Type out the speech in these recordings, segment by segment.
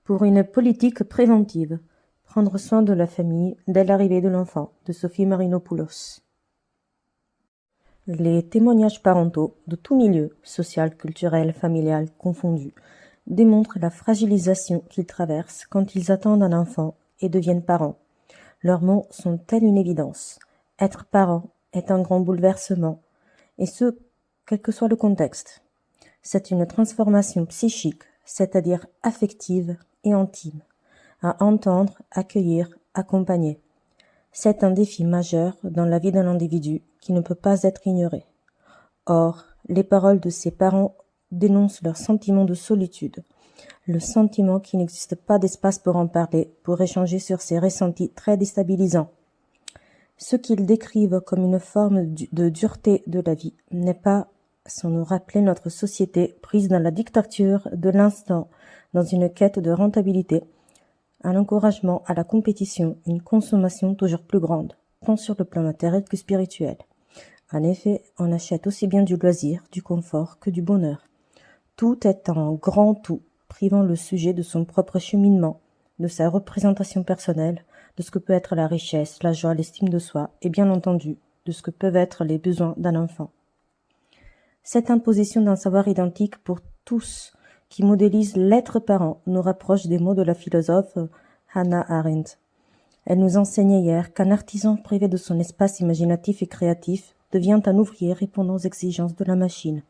pour une politique préventive. Prendre soin de la famille dès l'arrivée de l'enfant, de Sophie Marinopoulos. Les témoignages parentaux de tout milieu, social, culturel, familial, confondus, démontrent la fragilisation qu'ils traversent quand ils attendent un enfant et deviennent parents. Leurs mots sont telle une évidence. Être parent est un grand bouleversement, et ce, quel que soit le contexte. C'est une transformation psychique, c'est-à-dire affective et intime, à entendre, accueillir, accompagner. C'est un défi majeur dans la vie d'un individu qui ne peut pas être ignoré. Or, les paroles de ses parents dénoncent leur sentiment de solitude, le sentiment qu'il n'existe pas d'espace pour en parler, pour échanger sur ces ressentis très déstabilisants. Ce qu'ils décrivent comme une forme de dureté de la vie n'est pas sans nous rappeler notre société prise dans la dictature de l'instant, dans une quête de rentabilité, un encouragement à la compétition, une consommation toujours plus grande, tant sur le plan matériel que spirituel. En effet, on achète aussi bien du loisir, du confort que du bonheur. Tout est un grand tout, privant le sujet de son propre cheminement, de sa représentation personnelle, de ce que peut être la richesse, la joie, l'estime de soi, et bien entendu, de ce que peuvent être les besoins d'un enfant. Cette imposition d'un savoir identique pour tous, qui modélise l'être parent, nous rapproche des mots de la philosophe Hannah Arendt. Elle nous enseignait hier qu'un artisan privé de son espace imaginatif et créatif devient un ouvrier répondant aux exigences de la machine.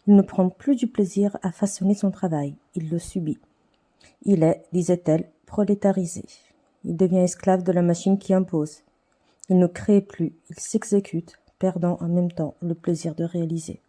Il ne prend plus du plaisir à façonner son travail, il le subit. Il est, disait-elle, prolétarisé. Il devient esclave de la machine qui impose. Il ne crée plus, il s'exécute, perdant en même temps le plaisir de réaliser.